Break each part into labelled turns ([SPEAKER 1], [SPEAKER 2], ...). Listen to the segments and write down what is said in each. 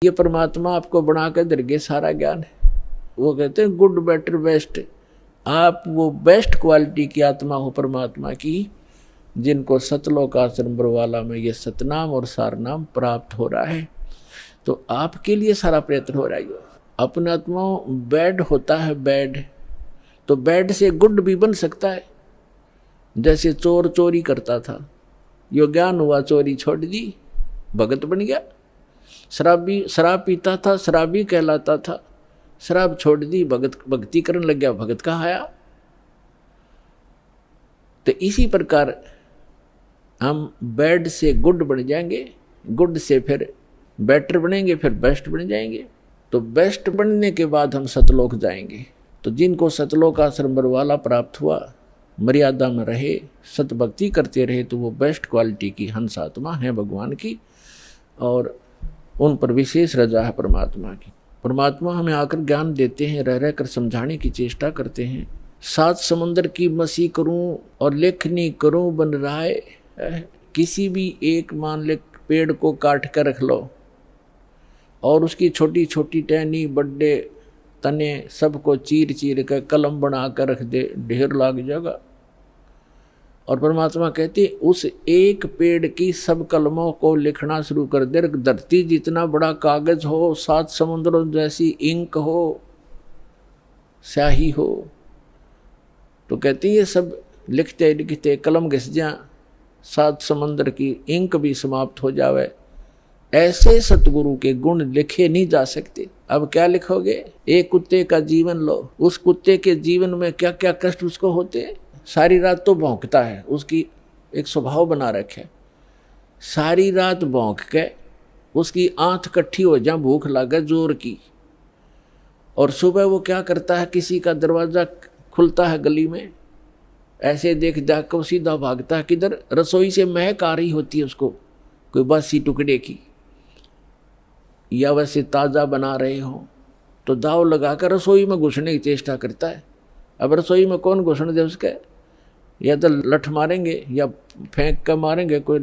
[SPEAKER 1] ये परमात्मा आपको बना कर दे गए सारा ज्ञान है। वो कहते हैं गुड बेटर बेस्ट। आप वो बेस्ट क्वालिटी की आत्मा हो परमात्मा की, जिनको सतलोक आश्रम बरवाला में ये सतनाम और सारनाम प्राप्त हो रहा है। तो आपके लिए सारा प्रयत्न हो रहा है। अपने आत्माओं बैड होता है बैड, तो बैड से गुड भी बन सकता है। जैसे चोर चोरी करता था, यो ज्ञान हुआ चोरी छोड़ दी, भगत बन गया। शराबी शराब पीता था, शराबी कहलाता था, शराब छोड़ दी, भक्ति करने लग गया, भगत कहा आया। तो इसी प्रकार हम बैड से गुड बन जाएंगे, गुड से फिर बेटर बनेंगे, फिर बेस्ट बन जाएंगे। तो बेस्ट बनने के बाद हम सतलोक जाएंगे। तो जिनको सतलोक आश्रम बरवाला प्राप्त हुआ, मर्यादा में रहे, सतभक्ति करते रहे, तो वो बेस्ट क्वालिटी की हंस आत्मा है भगवान की, और उन पर विशेष रजा है परमात्मा की। परमात्मा हमें आकर ज्ञान देते हैं, रह रह कर समझाने की चेष्टा करते हैं। सात समुंदर की मसी करूं और लेखनी करूं बन रहा है। किसी भी एक मान ले पेड़ को काट कर रख लो और उसकी छोटी छोटी टहनी बड़े तने सबको चीर चीर कर कलम बना कर रख दे, ढेर लग जाएगा। और परमात्मा कहते उस एक पेड़ की सब कलमों को लिखना शुरू कर दे। धरती जितना बड़ा कागज हो, सात समुद्रों जैसी इंक हो, स्याही हो, तो कहती ये सब लिखते लिखते कलम घिस जा, सात समुद्र की इंक भी समाप्त हो जावे। ऐसे सतगुरु के गुण लिखे नहीं जा सकते। अब क्या लिखोगे? एक कुत्ते का जीवन लो, उस कुत्ते के जीवन में क्या क्या कष्ट उसको होते। सारी रात तो भौंकता है, उसकी एक स्वभाव बना रखे, सारी रात भौंक के उसकी आंख कट्ठी हो जा, भूख लगे जोर की, और सुबह वो क्या करता है, किसी का दरवाज़ा खुलता है गली में, ऐसे देख जाकर सीधा भागता है किधर, रसोई से महक आ रही होती है उसको, कोई बासी टुकड़े की, या वैसे ताज़ा बना रहे हो, तो दाव लगाकर रसोई में घुसने की चेष्टा करता है। अब रसोई में कौन घुसने दे उसके, या तो लठ मारेंगे या फेंक कर मारेंगे, कोई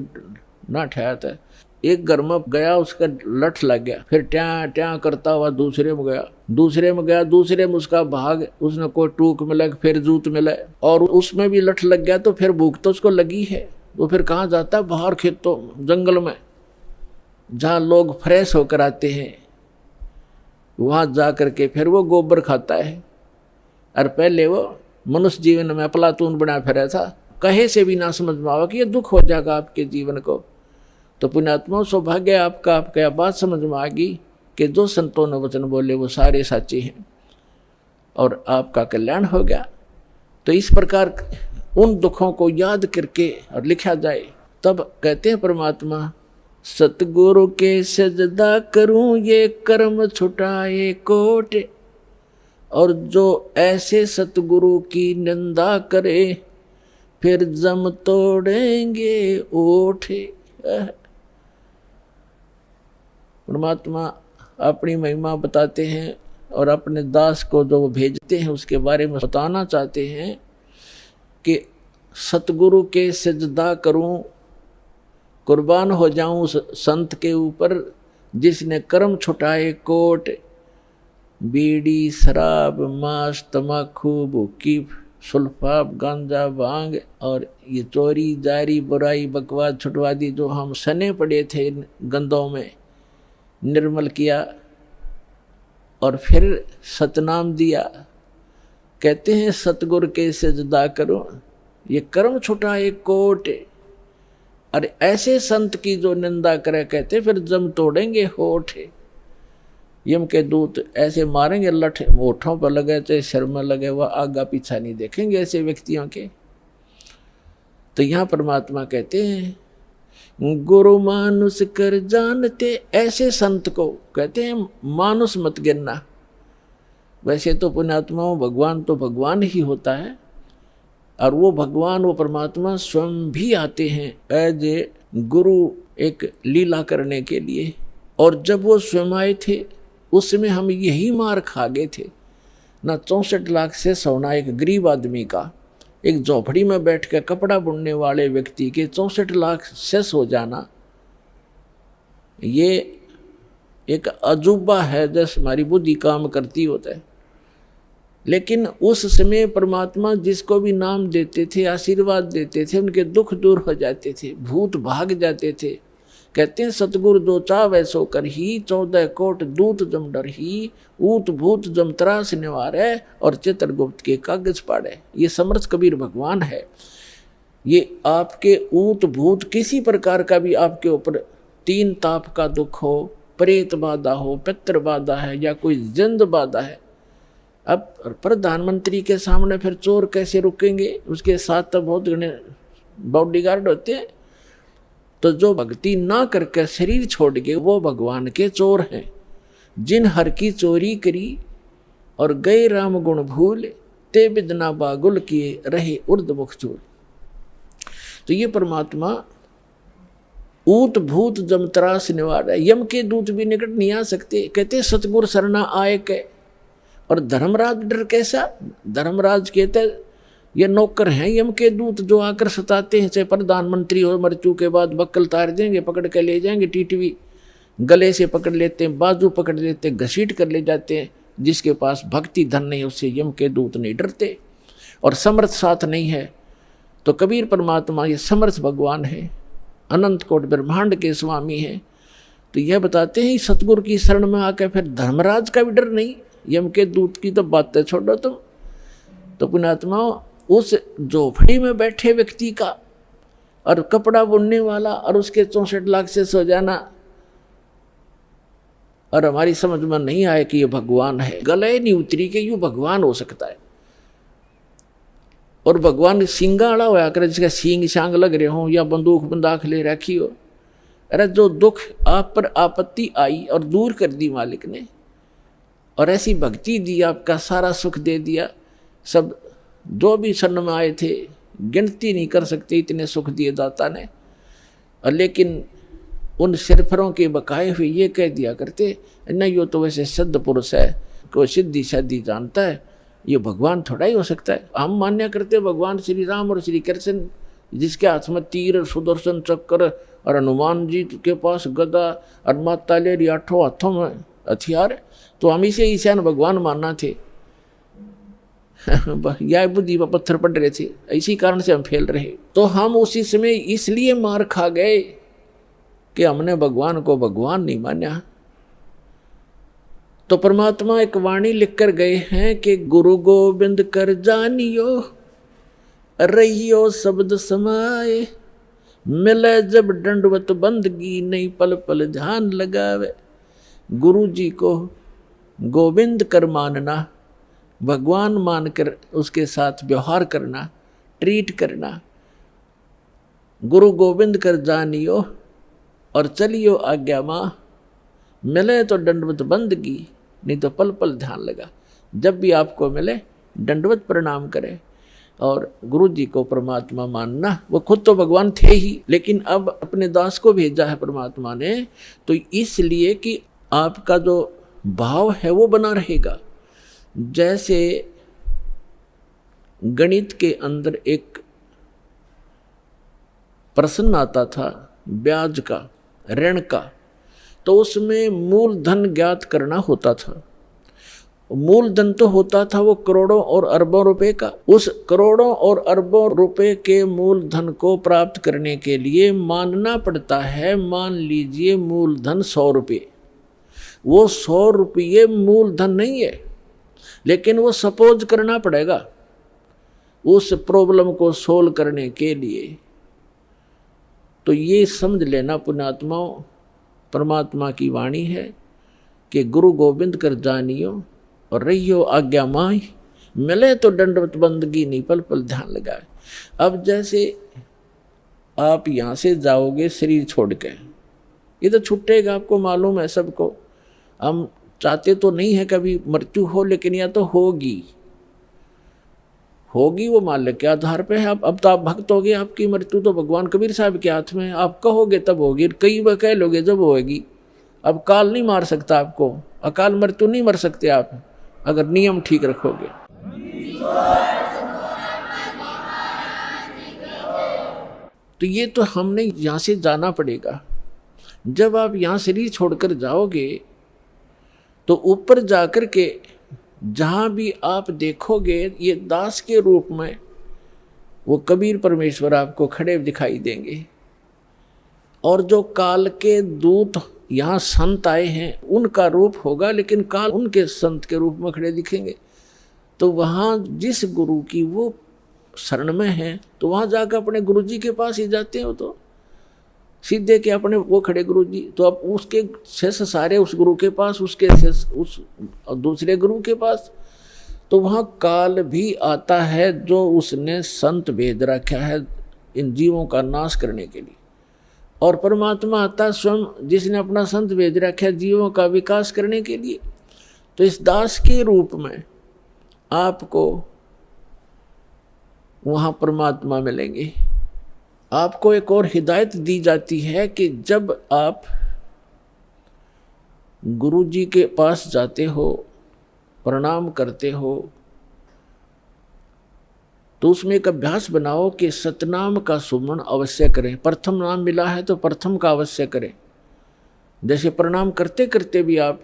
[SPEAKER 1] ना ठहरता है। एक घर में गया, उसका लठ लग गया, फिर ट्या ट्या करता हुआ दूसरे में गया, दूसरे में गया, दूसरे में उसका भाग, उसने कोई टूक मिला, फिर जूत मिला, और उसमें भी लठ लग गया, तो फिर भूख तो उसको लगी है। वो फिर कहाँ जाता है? बाहर खेतों जंगल में, जहाँ लोग फ्रेश होकर आते हैं, वहाँ जा करके फिर वो गोबर खाता है। और पहले वो मनुष्य जीवन में अफलातून बना फिरा था, कहे से भी ना समझ में आवा कि ये दुख हो जाएगा आपके जीवन को। तो पुण्यात्मा सौभाग्य आपका, आपका बात समझ में आ गई कि जो संतों ने वचन बोले वो सारे सच्चे हैं, और आपका कल्याण हो गया। तो इस प्रकार उन दुखों को याद करके और लिखा जाए। तब कहते हैं परमात्मा, सतगुरु के सजदा करूं ये कर्म छुटाए कोट, और जो ऐसे सतगुरु की निंदा करे फिर जम तोड़ेंगे ओठ। परमात्मा अपनी महिमा बताते हैं और अपने दास को जो भेजते हैं उसके बारे में बताना चाहते हैं कि सतगुरु के सजदा करूं, कुर्बान हो जाऊं उस संत के ऊपर जिसने कर्म छुटाए कोट। बीड़ी शराब मांस तम्बाकू भूकी सुल्फाब गांजा भांग और ये चोरी जारी बुराई बकवास छुटवा दी, जो हम सने पड़े थे गंदों में, निर्मल किया और फिर सतनाम दिया। कहते हैं सतगुरु के सजदा करो ये कर्म छुटाए कोट, और ऐसे संत की जो निंदा करे कहते फिर जम तोड़ेंगे होठ। यम के दूत ऐसे मारेंगे लठ, होठों पर लगे चाहे सिर में लगे, वह आगा पीछा नहीं देखेंगे ऐसे व्यक्तियों के। तो यहाँ परमात्मा कहते हैं गुरु मानुष कर जानते, ऐसे संत को कहते हैं मानुष मत गिनना। वैसे तो पुण्यात्माओं भगवान तो भगवान ही होता है, और वो भगवान वो परमात्मा स्वयं भी आते हैं एज ए गुरु, एक लीला करने के लिए। और जब वो स्वयं आए थे उसमें हम यही मार खा गए थे ना। 64 लाख से सोना एक गरीब आदमी का, एक झोपड़ी में बैठ कर कपड़ा बुनने वाले व्यक्ति के 64 लाख सेस हो जाना, ये एक अजूबा है, जैसे हमारी बुद्धि काम करती होता है। लेकिन उस समय परमात्मा जिसको भी नाम देते थे, आशीर्वाद देते थे, उनके दुख दूर हो जाते थे, भूत भाग जाते थे। कहते हैं सतगुरु दो चावै सो कर ही, 14 कोट दूत जम डर ही, ऊत भूत जम त्रास निवारे, और चित्रगुप्त के कागज पाड़े। ये समर्थ कबीर भगवान है। ये आपके ऊत भूत किसी प्रकार का भी आपके ऊपर 3 ताप का दुख हो, प्रेत बाधा हो, पितृ बाधा है, या कोई जिंद बाधा है। अब प्रधानमंत्री के सामने फिर चोर कैसे रुकेंगे? उसके साथ तो बहुत घने बॉडीगार्ड होते हैं। तो जो भक्ति ना करके शरीर छोड़ के, वो भगवान के चोर हैं। जिन हर की चोरी करी और गए राम गुण भूल, ते बिदना बागुल किए रहे उर्द मुख चूल। तो ये परमात्मा ऊत भूत जम त्रास निवार है। यम के दूत भी निकट नहीं आ सकते। कहते सतगुर सरना आए के। और धर्मराज डर कैसा? धर्मराज कहते ये नौकर हैं यम के दूत, जो आकर सताते हैं। चाहे प्रधानमंत्री हो, मृत्यु के बाद बक्कल तार देंगे, पकड़ के ले जाएंगे, टीटवी गले से पकड़ लेते हैं, बाजू पकड़ लेते हैं, घसीट कर ले जाते हैं। जिसके पास भक्ति धन नहीं, उससे यम के दूत नहीं डरते। और समर्थ साथ नहीं है। तो कबीर परमात्मा ये समर्थ भगवान है, अनंत कोट ब्रह्मांड के स्वामी हैं। तो यह बताते हैं सतगुरु की शरण में आकर फिर धर्मराज का भी डर नहीं, यम के दूत की तो बातें छोड़ो तुम। तो पुण्यात्मा, उस झोपड़ी में बैठे व्यक्ति का और कपड़ा बुनने वाला और उसके 64 लाख से सो जाना, और हमारी समझ में नहीं आए कि ये भगवान है। गले नहीं उतरी कि यूँ भगवान हो सकता है। और भगवान सिंगाड़ा होया करे, जिसका सींग शांग लग रहे हों, या बंदूक बंदाख ले रखी हो। अरे जो दुख आप पर आपत्ति आई और दूर कर दी मालिक ने, और ऐसी भक्ति दी, आपका सारा सुख दे दिया। सब जो भी शरण में आए थे गिनती नहीं कर सकते, इतने सुख दिए दाता ने। और लेकिन उन सिरफरों के बकाए हुए ये कह दिया करते, नहीं यो तो वैसे सिद्ध पुरुष है, कोई सिद्धि शादी जानता है, ये भगवान थोड़ा ही हो सकता है। हम मान्य करते भगवान श्री राम और श्री कृष्ण, जिसके हाथ में तीर, सुदर्शन चक्र, और हनुमान जी के पास गदा, और माता ले 8 हाथों में हथियार। तो हम इसे ईशान भगवान मानना थे। यह बुद्धि पर पत्थर पड़ रहे थे, इसी कारण से हम फेल रहे। तो हम उसी समय इसलिए मार खा गए कि हमने भगवान को भगवान नहीं माना। तो परमात्मा एक वाणी लिख कर गए हैं कि गुरु गोविंद कर जानियो, रहियो शब्द समाए, मिले जब दंडवत बंदगी, नहीं पल पल ध्यान लगावे। गुरु जी को गोविंद कर मानना, भगवान मानकर उसके साथ व्यवहार करना, ट्रीट करना। गुरु गोविंद कर जानियो और चलियो आज्ञा माँ, मिले तो दंडवत बंदगी, नहीं तो पल पल ध्यान लगा। जब भी आपको मिले दंडवत प्रणाम करें। और गुरु जी को परमात्मा मानना, वो खुद तो भगवान थे ही, लेकिन अब अपने दास को भेजा है परमात्मा ने, तो इसलिए कि आपका जो भाव है वो बना रहेगा। जैसे गणित के अंदर एक प्रश्न आता था ब्याज का, ऋण का, तो उसमें मूलधन ज्ञात करना होता था। मूलधन तो होता था वो करोड़ों और अरबों रुपए का। उस करोड़ों और अरबों रुपए के मूलधन को प्राप्त करने के लिए मानना पड़ता है, मान लीजिए मूलधन 100 रुपये। वो 100 रुपये मूलधन नहीं है, लेकिन वो सपोज करना पड़ेगा उस प्रॉब्लम को सोल्व करने के लिए। तो ये समझ लेना पुण्यात्माओं, परमात्मा की वाणी है कि गुरु गोविंद कर जानियो और रहियो आज्ञा माई, मिले तो दंडवत बंदगी, नहीं पल पल ध्यान लगाए। अब जैसे आप यहाँ से जाओगे शरीर छोड़ के, ये तो छूटेगा, आपको मालूम है सबको। हम चाहते तो नहीं है कभी मृत्यु हो, लेकिन यह तो होगी वो मालिक के आधार पे है। अब तो आप भक्त हो गए, आपकी मृत्यु तो भगवान कबीर साहब के हाथ में है। आप कहोगे तब होगी, कई बार कह लोगे जब होगी। अब काल नहीं मार सकता आपको, अकाल मृत्यु नहीं मर सकते आप, अगर नियम ठीक रखोगे। तो ये तो हमने यहाँ से जाना पड़ेगा। जब आप यहाँ शरीर छोड़कर जाओगे तो ऊपर जाकर के जहाँ भी आप देखोगे ये दास के रूप में वो कबीर परमेश्वर आपको खड़े दिखाई देंगे। और जो काल के दूत यहाँ संत आए हैं उनका रूप होगा, लेकिन काल उनके संत के रूप में खड़े दिखेंगे। तो वहाँ जिस गुरु की वो शरण में है तो वहाँ जाकर अपने गुरु जी के पास ही जाते हो, तो सीधे के अपने वो खड़े गुरु जी, तो अब उसके शेष सारे उस गुरु के पास, उसके शेष उस दूसरे गुरु के पास। तो वहाँ काल भी आता है जो उसने संत भेज रखा है इन जीवों का नाश करने के लिए, और परमात्मा आता स्वयं जिसने अपना संत भेज रखा है जीवों का विकास करने के लिए। तो इस दास के रूप में आपको वहाँ परमात्मा मिलेंगे। आपको एक और हिदायत दी जाती है कि जब आप गुरु जी के पास जाते हो, प्रणाम करते हो, तो उसमें एक अभ्यास बनाओ कि सतनाम का सुमरण अवश्य करें। प्रथम नाम मिला है तो प्रथम का अवश्य करें। जैसे प्रणाम करते करते भी आप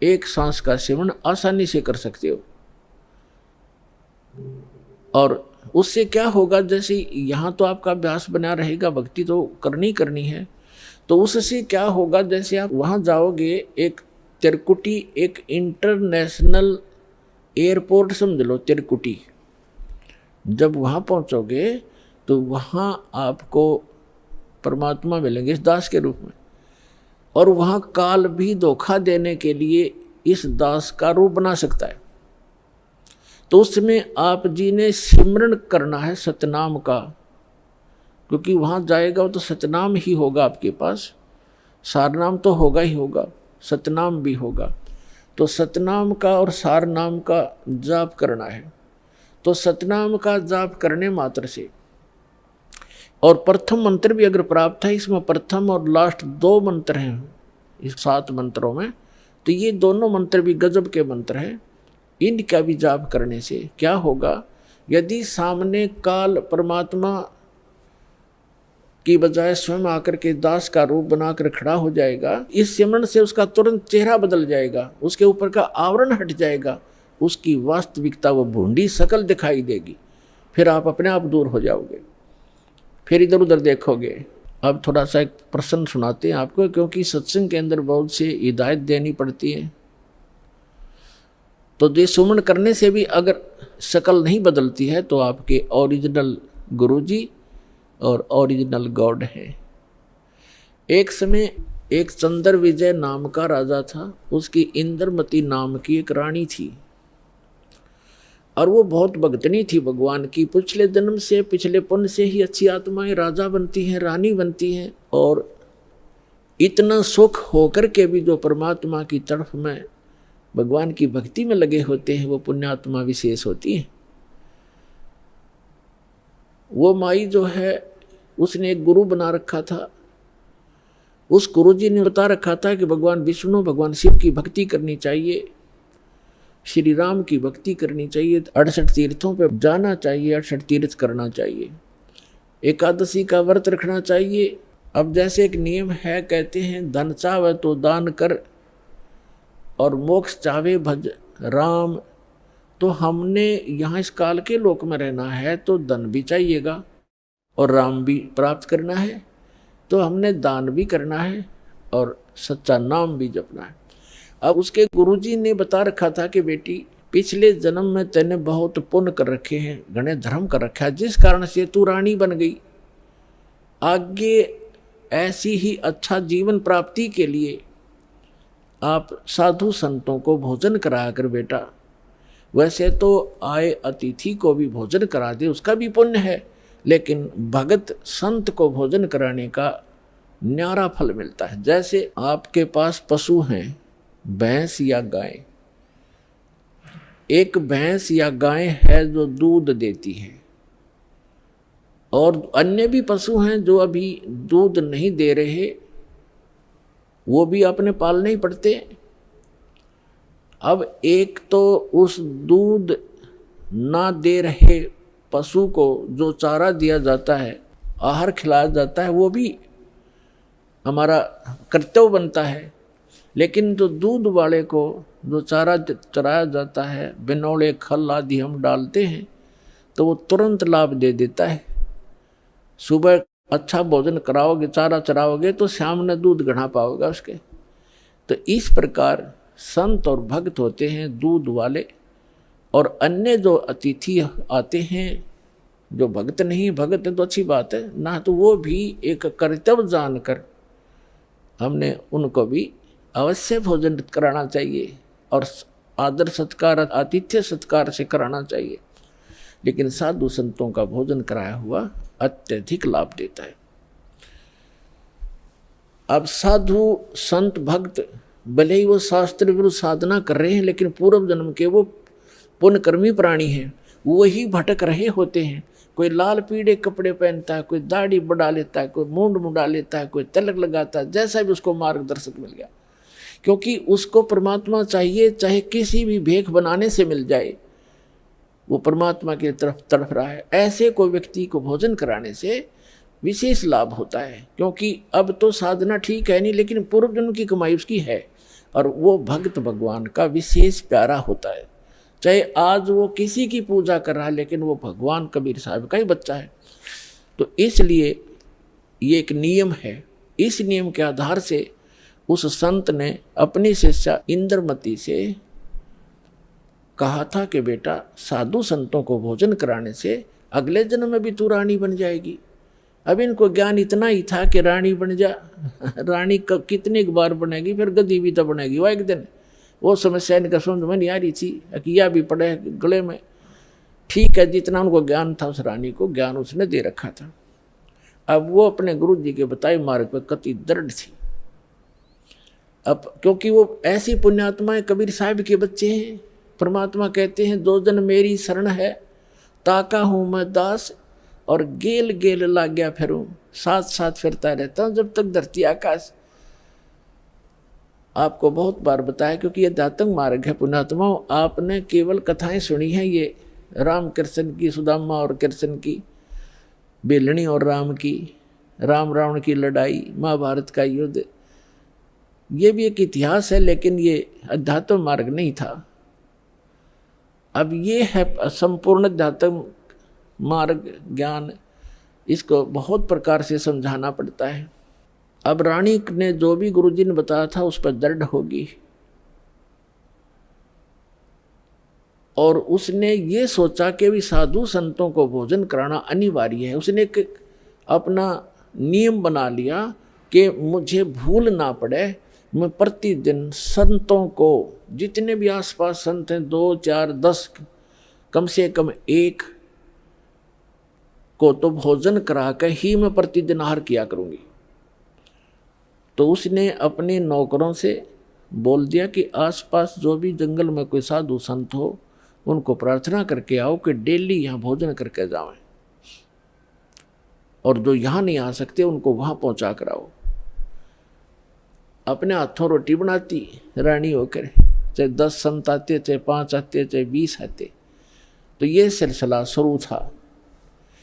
[SPEAKER 1] एक सांस का सेवन आसानी से कर सकते हो। और उससे क्या होगा, जैसे यहाँ तो आपका अभ्यास बना रहेगा, भक्ति तो करनी है, तो उससे क्या होगा, जैसे आप वहाँ जाओगे, एक तिरकुटी एक इंटरनेशनल एयरपोर्ट समझ लो तिरकुटी, जब वहाँ पहुँचोगे तो वहाँ आपको परमात्मा मिलेंगे इस दास के रूप में। और वहाँ काल भी धोखा देने के लिए इस दास का रूप बना सकता है। तो उसमें आप जी ने सिमरन करना है सतनाम का, क्योंकि वहाँ जाएगा तो सतनाम ही होगा आपके पास, सारनाम तो होगा ही होगा, सतनाम भी होगा। तो सतनाम का और सारनाम का जाप करना है। तो सतनाम का जाप करने मात्र से, और प्रथम मंत्र भी अगर प्राप्त है, इसमें प्रथम और लास्ट 2 मंत्र हैं इस 7 मंत्रों में, तो ये दोनों मंत्र भी गजब के मंत्र हैं। इनका भी जाप करने से क्या होगा, यदि सामने काल परमात्मा की बजाय स्वयं आकर के दास का रूप बनाकर खड़ा हो जाएगा, इस सिमरन से उसका तुरंत चेहरा बदल जाएगा, उसके ऊपर का आवरण हट जाएगा, उसकी वास्तविकता वो भूंडी शकल दिखाई देगी। फिर आप अपने आप दूर हो जाओगे, फिर इधर उधर देखोगे। अब थोड़ा सा एक प्रश्न सुनाते हैं आपको, क्योंकि सत्संग के अंदर बहुत से हिदायत देनी पड़ती है। तो ये सुमन करने से भी अगर शकल नहीं बदलती है तो आपके ओरिजिनल गुरुजी और ओरिजिनल गॉड है। एक समय एक चंद्र विजय नाम का राजा था, उसकी इंद्रमती नाम की एक रानी थी, और वो बहुत भक्तनी थी भगवान की। पिछले जन्म से, पिछले पुण्य से ही अच्छी आत्माएं राजा बनती हैं, रानी बनती हैं, और इतना सुख होकर के भी जो परमात्मा की तरफ में भगवान की भक्ति में लगे होते हैं वो पुण्यात्मा विशेष होती हैं। वो माई जो है उसने एक गुरु बना रखा था। उस गुरु जी ने बता रखा था कि भगवान विष्णु, भगवान शिव की भक्ति करनी चाहिए, श्री राम की भक्ति करनी चाहिए, 68 तीर्थों पे जाना चाहिए, 68 तीर्थ करना चाहिए, एकादशी का व्रत रखना चाहिए। अब जैसे एक नियम है, कहते हैं धन चाहे तो दान कर और मोक्ष चाहे भज राम। तो हमने यहाँ इस काल के लोक में रहना है तो धन भी चाहिएगा और राम भी प्राप्त करना है, तो हमने दान भी करना है और सच्चा नाम भी जपना है। अब उसके गुरुजी ने बता रखा था कि बेटी पिछले जन्म में तैने बहुत पुण्य कर रखे हैं, घने धर्म कर रखा है, जिस कारण से तू रानी बन गई। आगे ऐसी ही अच्छा जीवन प्राप्ति के लिए आप साधु संतों को भोजन कराया कर बेटा। वैसे तो आए अतिथि को भी भोजन करा दे, उसका भी पुण्य है, लेकिन भगत संत को भोजन कराने का न्यारा फल मिलता है। जैसे आपके पास पशु हैं, भैंस या गाय, एक भैंस या गाय है जो दूध देती है, और अन्य भी पशु हैं जो अभी दूध नहीं दे रहे, वो भी अपने पालने ही पड़ते। अब एक तो उस दूध ना दे रहे पशु को जो चारा दिया जाता है, आहार खिलाया जाता है, वो भी हमारा कर्तव्य बनता है। लेकिन जो दूध वाले को जो चारा चराया जाता है, बिनौले खल आदि हम डालते हैं, तो वो तुरंत लाभ दे देता है। सुबह अच्छा भोजन कराओगे, चारा चराओगे, तो शाम में दूध गढ़ा पाओगे उसके। तो इस प्रकार संत और भक्त होते हैं दूध वाले, और अन्य जो अतिथि आते हैं जो भक्त नहीं, भक्त है तो अच्छी बात है ना, तो वो भी एक कर्तव्य जानकर हमने उनको भी अवश्य भोजन कराना चाहिए और आदर सत्कार, आतिथ्य सत्कार से कराना चाहिए। लेकिन साधु संतों का भोजन कराया हुआ अत्यधिक लाभ देता है। अब साधु संत भक्त भले ही वो शास्त्र विरुद्ध साधना कर रहे हैं, लेकिन पूर्व जन्म के वो पुण्यकर्मी प्राणी हैं, वही भटक रहे होते हैं। कोई लाल पीले कपड़े पहनता है, कोई दाढ़ी बढ़ा लेता है, कोई मूंड मुंडा लेता है, कोई तिलक लगाता है, जैसा भी उसको मार्गदर्शक मिल गया, क्योंकि उसको परमात्मा चाहिए, चाहे किसी भी भेख बनाने से मिल जाए, वो परमात्मा की तरफ तड़फ रहा है। ऐसे कोई व्यक्ति को भोजन कराने से विशेष लाभ होता है, क्योंकि अब तो साधना ठीक है नहीं, लेकिन पूर्व जन्म की कमाई उसकी है, और वो भक्त भगवान का विशेष प्यारा होता है। चाहे आज वो किसी की पूजा कर रहा है, लेकिन वो भगवान कबीर साहब का ही बच्चा है। तो इसलिए ये एक नियम है। इस नियम के आधार से उस संत ने अपनी शिष्या इंद्रमती से कहा था कि बेटा, साधु संतों को भोजन कराने से अगले जन्म में भी तू रानी बन जाएगी। अब इनको ज्ञान इतना ही था कि रानी बन जा, रानी कितनी बार बनेगी, फिर गद्दी भी तो बनेगी वो एक दिन। वो समस्या इनका समझ में नहीं आ रही थी, किया भी पड़े गले में। ठीक है, जितना उनको ज्ञान था उस रानी को ज्ञान उसने दे रखा था। अब वो अपने गुरु जी के बताए मार्ग पर कति दृढ़ थी। अब क्योंकि वो ऐसी पुण्यात्माएं कबीर साहब के बच्चे हैं, परमात्मा कहते हैं, दो जन मेरी शरण है, ताका हूँ मैं दास, और गेल गेल ला गया फिरूं, साथ साथ फिरता रहता हूँ जब तक धरती आकाश। आपको बहुत बार बताया, क्योंकि ये दातंग मार्ग है पुण्यात्माओं। आपने केवल कथाएं सुनी हैं, ये राम कृष्ण की, सुदामा और कृष्ण की, बेलनी और राम की, राम रावण की लड़ाई, महाभारत का युद्ध, ये भी एक इतिहास है, लेकिन ये अध्यात्म मार्ग नहीं था। अब ये है संपूर्ण अध्यात्म मार्ग ज्ञान, इसको बहुत प्रकार से समझाना पड़ता है। अब रानी ने जो भी गुरुजी ने बताया था उस पर दृढ़ होगी, और उसने ये सोचा कि भी साधु संतों को भोजन कराना अनिवार्य है। उसने एक अपना नियम बना लिया कि मुझे भूल ना पड़े, मैं प्रतिदिन संतों को, जितने भी आसपास संत हैं, 2, 4, 10, कम से कम एक को तो भोजन करा कर ही मैं प्रतिदिन आहार किया करूंगी। तो उसने अपने नौकरों से बोल दिया कि आसपास जो भी जंगल में कोई साधु संत हो, उनको प्रार्थना करके आओ कि डेली यहाँ भोजन करके जाएं, और जो यहाँ नहीं आ सकते उनको वहाँ पहुँचा कर आओ। अपने हाथों रोटी बनाती रानी होकर, चाहे 10 संत आते, चाहे 5 आते, चाहे 20 आते। तो ये सिलसिला शुरू था।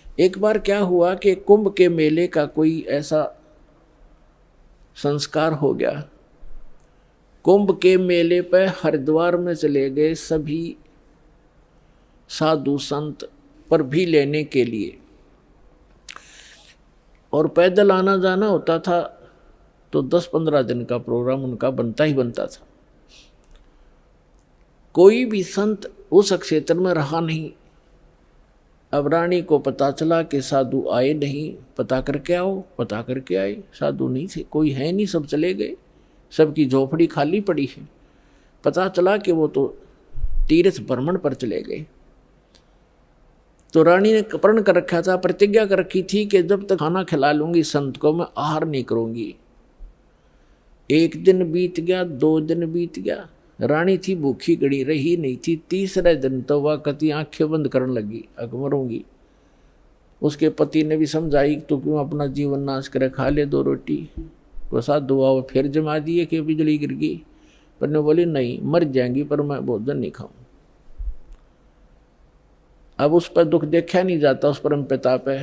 [SPEAKER 1] एक बार क्या हुआ कि कुंभ के मेले का कोई ऐसा संस्कार हो गया। कुंभ के मेले पर हरिद्वार में चले गए सभी साधु संत पर भी लेने के लिए, और पैदल आना जाना होता था, तो 10-15 दिन का प्रोग्राम उनका बनता ही बनता था। कोई भी संत उस क्षेत्र में रहा नहीं। अब रानी को पता चला कि साधु आए नहीं, पता करके आओ। पता करके आए, साधु नहीं थे, कोई है नहीं, सब चले गए, सबकी झोपड़ी खाली पड़ी है। पता चला कि वो तो तीर्थ भ्रमण पर चले गए। तो रानी ने प्रण कर रखा था, प्रतिज्ञा कर रखी थी कि जब तक खाना खिला लूंगी संत को, मैं आहार नहीं करूंगी। 1 दिन बीत गया, 2 दिन बीत गया, रानी थी भूखी गड़ी, रही नहीं थी। 3रे दिन तो वह कति आंखें बंद करने लगी, अब मरूंगी। उसके पति ने भी समझाई, तो क्यों अपना जीवन नाश करे, खा ले 2 रोटी। तो साधु आओ फिर जमा दिए कि बिजली गिर गई, पर ने बोली नहीं, मर जाएंगी पर मैं भोजन नहीं खाऊं। अब उस पर दुख देखा नहीं जाता, उस परम पिता पे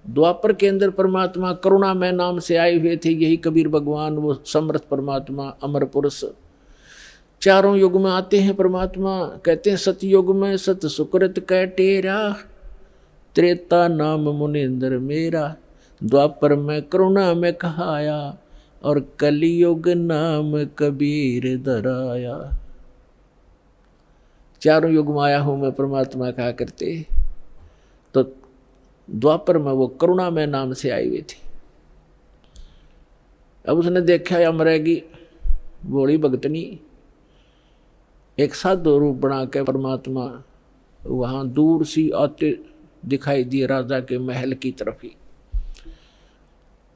[SPEAKER 1] द्वापर के अंदर परमात्मा करुणा में नाम से आए हुए थे, यही कबीर भगवान, वो समर्थ परमात्मा, अमर पुरुष। चारों युग में आते हैं परमात्मा, कहते हैं सतयुग में सत सुकृत कै टेरा, त्रेता नाम मुनिंदर मेरा, द्वापर में करुणा में कहाया, और कलियुग नाम कबीर दराया। चारों युग में आया हूँ मैं परमात्मा कहा करते। तो द्वापर में वो करुणा में नाम से आई हुई थी। अब उसने देखा या मरेगी भोली भगतनी, एक साधु रूप बना के परमात्मा वहाँ दूर सी आते दिखाई दिए राजा के महल की तरफ ही।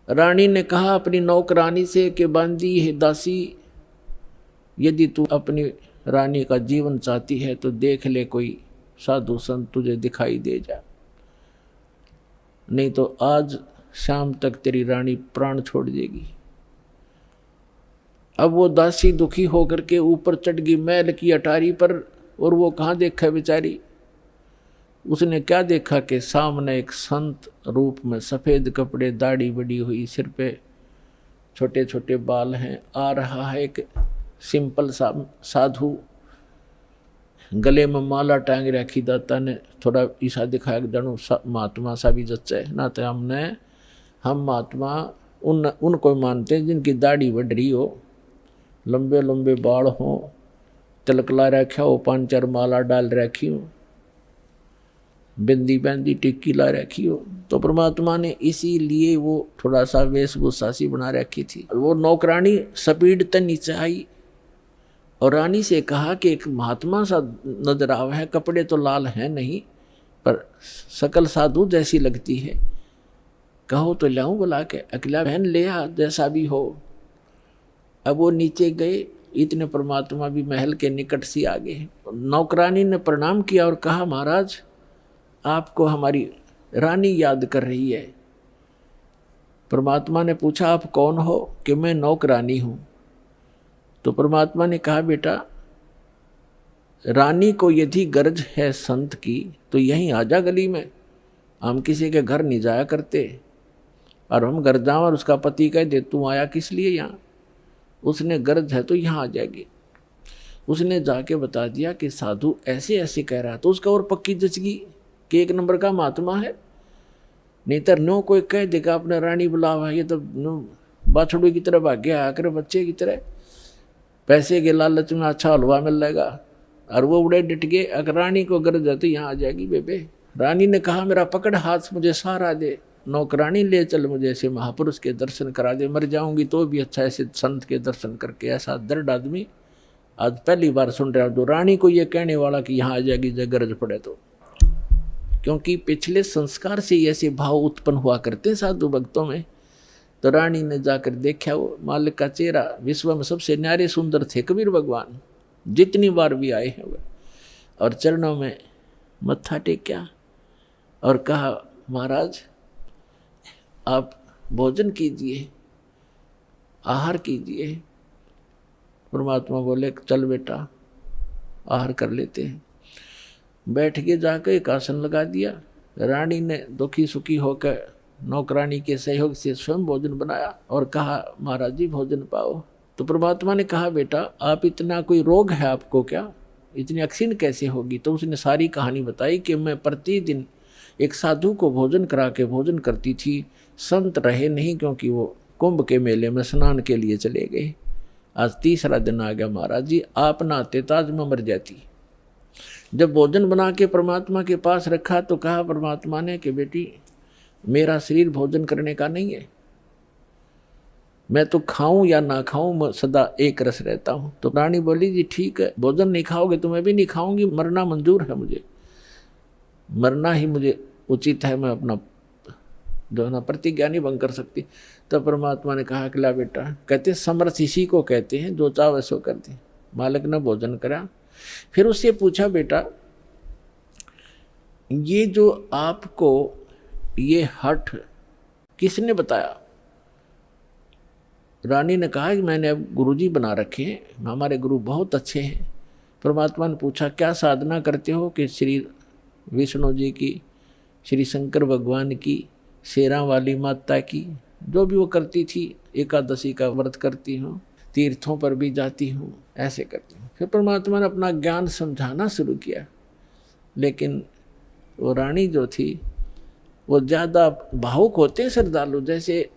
[SPEAKER 1] रानी ने कहा अपनी नौकरानी से कि बांदी है दासी, यदि तू अपनी रानी का जीवन चाहती है तो देख ले कोई साधु संत तुझे दिखाई दे जा, नहीं तो आज शाम तक तेरी रानी प्राण छोड़ देगी। अब वो दासी दुखी होकर के ऊपर चढ़ गई महल की अटारी पर, और वो कहाँ देखा बेचारी, उसने क्या देखा कि सामने एक संत रूप में, सफ़ेद कपड़े, दाढ़ी बड़ी हुई, सिर पे छोटे छोटे बाल हैं, आ रहा है एक सिंपल सा साधु, गले में माला टांग रखी। दाता ने थोड़ा ईसा दिखाया कि जानो महात्मा सा भी जच्चे ना, तो हम महात्मा उनको मानते हैं जिनकी दाढ़ी बढ़ रही हो, लंबे लंबे बाल हों, तिलक ला रखा हो, 5-4 माला डाल रखी हो, बिंदी बैंदी टिक्की ला रखी हो। तो परमात्मा ने इसीलिए वो थोड़ा सा वेशभूषा सी बना रखी थी। वो नौकरानी स्पीड तक नीचे आई और रानी से कहा कि एक महात्मा सा नजर आवा है, कपड़े तो लाल हैं नहीं पर सकल साधु जैसी लगती है, कहो तो लाऊं बुला के, अकेला बहन ले आ जैसा भी हो। अब वो नीचे गए, इतने परमात्मा भी महल के निकट से आ गए। नौकरानी ने प्रणाम किया और कहा महाराज आपको हमारी रानी याद कर रही है। परमात्मा ने पूछा आप कौन हो? कि मैं नौकरानी हूँ। तो परमात्मा ने कहा बेटा रानी को यदि गरज है संत की तो यहीं आजा गली में, हम किसी के घर नहीं जाया करते, और हम घर जाओ और उसका पति कह दे तू आया किस लिए यहाँ, उसने गरज है तो यहाँ आ जाएगी। उसने जाके बता दिया कि साधु ऐसे ऐसे कह रहा, तो उसका और पक्की जचगी कि 1 नंबर का महात्मा है। नहीं तो नो कोई कह देगा अपने रानी बुलावा, ये तो बाछड़ू की तरह भाग्य आकर बच्चे की तरह, पैसे के लालच में अच्छा हलवा मिल जाएगा, और वो उड़े डिट गए। अगर रानी को गरज है तो यहाँ आ जाएगी बेबे। रानी ने कहा मेरा पकड़ हाथ मुझे सहारा दे, नौकरानी ले चल मुझे ऐसे महापुरुष के दर्शन करा दे, मर जाऊंगी तो भी अच्छा ऐसे संत के दर्शन करके। ऐसा दर्द आदमी आज पहली बार सुन रहा हूँ, तो रानी को ये कहने वाला कि यहाँ आ जाएगी जब गरज पड़े तो, क्योंकि पिछले संस्कार से ऐसे भाव उत्पन्न हुआ करते हैं साधु भक्तों में। तो रानी ने जाकर देखा वो मालिक का चेहरा, विश्व में सबसे न्यारे सुंदर थे कबीर भगवान, जितनी बार भी आए हैं वह, और चरणों में मत्था टेका और कहा महाराज आप भोजन कीजिए, आहार कीजिए। परमात्मा बोले चल बेटा आहार कर लेते हैं। बैठ के जाकर एक आसन लगा दिया। रानी ने दुखी सुखी होकर नौकरानी के सहयोग से स्वयं भोजन बनाया और कहा महाराज जी भोजन पाओ। तो परमात्मा ने कहा बेटा आप इतना कोई रोग है आपको क्या, इतनी अक्सीन कैसे होगी? तो उसने सारी कहानी बताई कि मैं प्रतिदिन एक साधु को भोजन करा के भोजन करती थी, संत रहे नहीं क्योंकि वो कुंभ के मेले में स्नान के लिए चले गए। आज 3रा दिन आ गया महाराज जी, आप ना आते ताज में मर जाती। जब भोजन बना के परमात्मा के पास रखा तो कहा परमात्मा ने कि बेटी मेरा शरीर भोजन करने का नहीं है, मैं तो खाऊं या ना खाऊं मैं सदा एक रस रहता हूं। तो रानी बोली जी ठीक है, भोजन नहीं खाओगे तो मैं भी नहीं खाऊंगी, मरना मंजूर है मुझे, मरना ही मुझे उचित है, मैं अपना जो है ना प्रतिज्ञा नहीं भंग कर सकती। तो परमात्मा ने कहा कि ला बेटा, कहते समर्थ इसी को कहते हैं जो चाहे सो करते। मालिक ने भोजन करा, फिर उससे पूछा बेटा ये जो आपको ये हठ किसने बताया? रानी ने कहा कि मैंने अब गुरुजी बना रखे हैं, हमारे गुरु बहुत अच्छे हैं। परमात्मा ने पूछा क्या साधना करते हो? कि श्री विष्णु जी की, श्री शंकर भगवान की, शेरां वाली माता की, जो भी वो करती थी, एकादशी का व्रत करती हूँ, तीर्थों पर भी जाती हूँ, ऐसे करती हूँ। फिर परमात्मा ने अपना ज्ञान समझाना शुरू किया, लेकिन वो रानी जो थी वो ज़्यादा भावुक होते श्रद्धालु। जैसे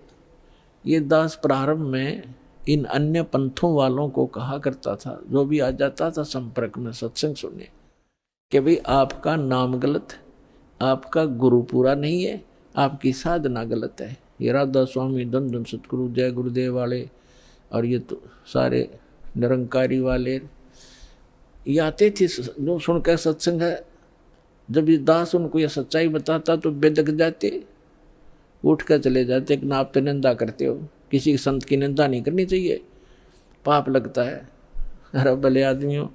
[SPEAKER 1] ये दास प्रारंभ में इन अन्य पंथों वालों को कहा करता था, जो भी आ जाता था संपर्क में सत्संग सुनने, कि भाई आपका नाम गलत, आपका गुरु पूरा नहीं है, आपकी साधना गलत है। ये राधा स्वामी, धन धन सतगुरु, जय गुरुदेव वाले और ये तो सारे निरंकारी वाले ये आते थे जो सुनकर सत्संग है। जब ये दास उनको ये सच्चाई बताता तो बेदक जाते, उठ कर चले जाते कि ना आप तो निंदा करते हो, किसी संत की निंदा नहीं करनी चाहिए, पाप लगता है। अरे भले आदमियों,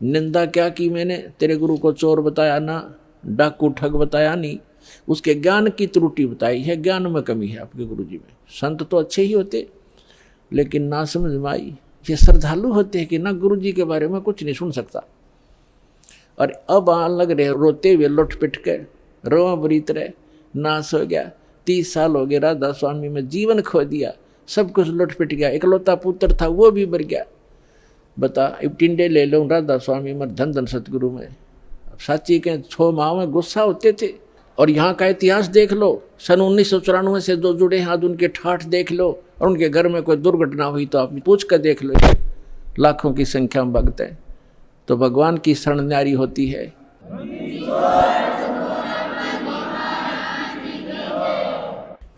[SPEAKER 1] निंदा क्या की मैंने? तेरे गुरु को चोर बताया ना, डाकू ठग बताया नहीं, उसके ज्ञान की त्रुटि बताई है, ज्ञान में कमी है आपके गुरु जी में। संत तो अच्छे ही होते, लेकिन ना समझ में आई। ये श्रद्धालु होते हैं कि ना गुरु जी के बारे में कुछ नहीं सुन सकता। और अब आने लग रहे रोते हुए, लुट पिट के, रोआ बुरी तरह, नाश हो गया। 30 साल हो गए राधा स्वामी में, जीवन खो दिया, सब कुछ लुट पिट गया। इकलौता पुत्र था वो भी मर गया। बता, अब टिंडे ले लो राधा स्वामी में, धन धन सतगुरु में। अब साची के 6 माह में गुस्सा होते थे। और यहाँ का इतिहास देख लो, सन 1994 से जो जुड़े हैं, उनके ठाठ देख लो, और उनके घर में कोई दुर्घटना हुई तो आप पूछ कर देख लो, लाखों की संख्या में भक्त हैं। तो भगवान की शरण न्यारी होती है।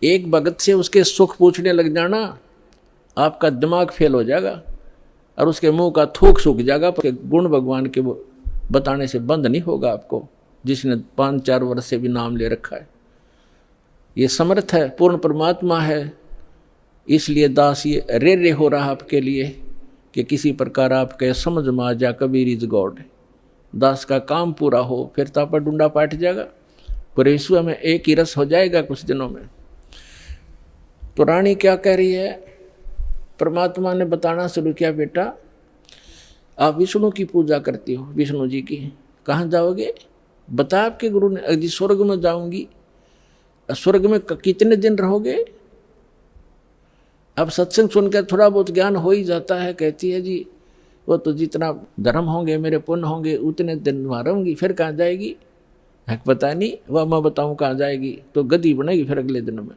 [SPEAKER 1] एक भगत से उसके सुख पूछने लग जाना, आपका दिमाग फेल हो जाएगा और उसके मुंह का थूक सूख जाएगा। गुण भगवान के बताने से बंद नहीं होगा आपको, जिसने 5-4 वर्ष से भी नाम ले रखा है। ये समर्थ है, पूर्ण परमात्मा है। इसलिए दास ये रे हो रहा आपके लिए कि किसी प्रकार आपके समझ में आ जा, कबीर इज गॉड। दास का काम पूरा हो, फिर तो आपका डूंडा पाट जाएगा, पूरे विश्व में एक ही रस हो जाएगा कुछ दिनों में। तो रानी क्या कह रही है? परमात्मा ने बताना शुरू किया, बेटा आप विष्णु की पूजा करती हो, विष्णु जी की, कहाँ जाओगे? बता आपके गुरु ने। जी स्वर्ग में जाऊंगी। स्वर्ग में कितने दिन रहोगे? अब सत्संग सुनकर थोड़ा बहुत ज्ञान हो ही जाता है। कहती है जी वो तो जितना धर्म होंगे, मेरे पुण्य होंगे, उतने दिन वहाँ रहूंगी, फिर कहाँ जाएगी? है पता नहीं, वह मैं बताऊँ कहाँ जाएगी, तो गद्दी बनेगी फिर अगले दिन में।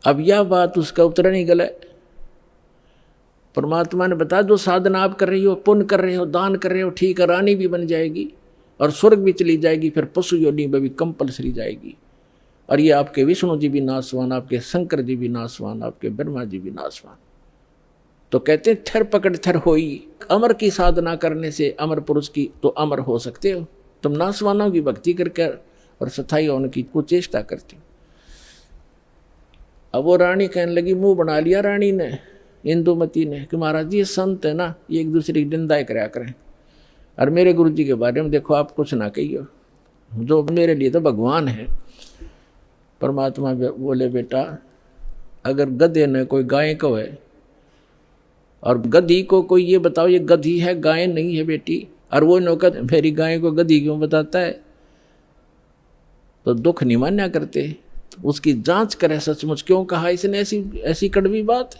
[SPEAKER 1] अब यह बात उसका उत्तर नहीं गला। परमात्मा ने बताया जो साधना आप कर रही हो, पुण्य कर रहे हो, दान कर रहे हो, ठीक है, रानी भी बन जाएगी और स्वर्ग भी चली जाएगी, फिर पशु योनि में भी कंपलसरी जाएगी। और ये आपके विष्णु जी भी नासवान, आपके शंकर जी भी नासवान, आपके ब्रह्मा जी भी नासवान। तो कहते हैं थर पकड़ थर होई। अमर की साधना करने से अमर पुरुष की तो अमर हो सकते हो। तुम नासवानों की भक्ति करके और सथाई होने की कुचेष्टा करती हो। अब वो रानी कहने लगी, मुंह बना लिया रानी ने, इंदुमती ने, कि महाराज जी ये संत है ना, ये एक दूसरे की निंदा कराया करें, और मेरे गुरु जी के बारे में देखो आप कुछ ना कहियो, जो मेरे लिए तो भगवान है। परमात्मा बोले, बेटा अगर गधे ने कोई गाय को है और गधी को कोई ये बताओ ये गधी है गाय नहीं है बेटी, और वो नौकर मेरी गाय को गधी क्यों बताता है, तो दुख नहीं मान्या करते। उसकी जांच करे सचमुच क्यों कहा इसने ऐसी कड़वी बात,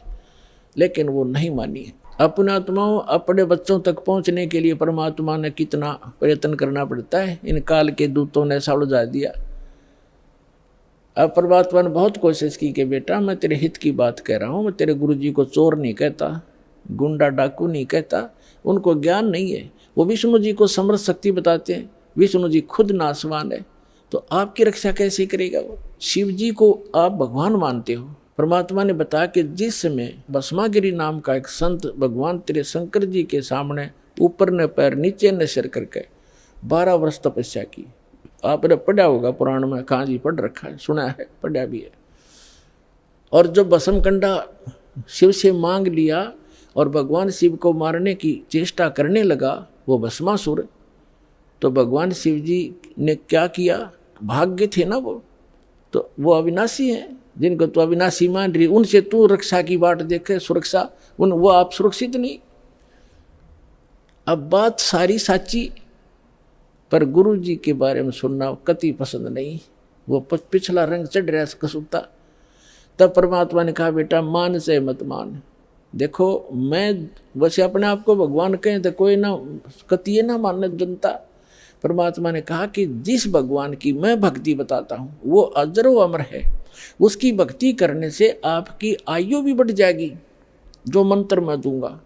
[SPEAKER 1] लेकिन वो नहीं मानी। अपने आत्माओं, अपने बच्चों तक पहुंचने के लिए परमात्मा ने कितना प्रयत्न करना पड़ता है। इन काल के दूतों ने ऐसा उलझा दिया। अब परमात्मा ने बहुत कोशिश की कि बेटा मैं तेरे हित की बात कह रहा हूँ, मैं तेरे गुरु जी को चोर नहीं कहता, गुंडा डाकू नहीं कहता, उनको ज्ञान नहीं है। वो विष्णु जी को समर्थ शक्ति बताते हैं, विष्णु जी खुद नासवान है, तो आपकी रक्षा कैसे करेगा वो? शिव जी को आप भगवान मानते हो। परमात्मा ने बताया कि जिस समय भस्मागिरी नाम का एक संत भगवान तेरे शंकर जी के सामने ऊपर ने पैर नीचे ने सिर करके 12 वर्ष तपस्या की। आपने पढ़ा होगा पुराण में, कहाँ जी पढ़ रखा है, सुना है, पढ़ा भी है। और जब भस्मकंडा शिव से मांग लिया और भगवान शिव को मारने की चेष्टा करने लगा वो भस्मासुर, तो भगवान शिव जी ने क्या किया? भाग्य थे ना वो, तो वो अविनाशी हैं, जिनको तो अविनाशी मान रही, उनसे तू रक्षा की बाट देखे, सुरक्षा, वो आप सुरक्षित नहीं। अब बात सारी साची, पर गुरु जी के बारे में सुनना कति पसंद नहीं। वो पिछला रंग चढ़ रहा है कसुता। तब परमात्मा ने कहा बेटा मान से मत मान। देखो मैं वैसे अपने आप को भगवान कहें तो कोई ना कतिये ना मानने जनता। परमात्मा ने कहा कि जिस भगवान की मैं भक्ति बताता हूँ वो अजरो अमर है, उसकी भक्ति करने से आपकी आयु भी बढ़ जाएगी जो मंत्र मैं दूंगा,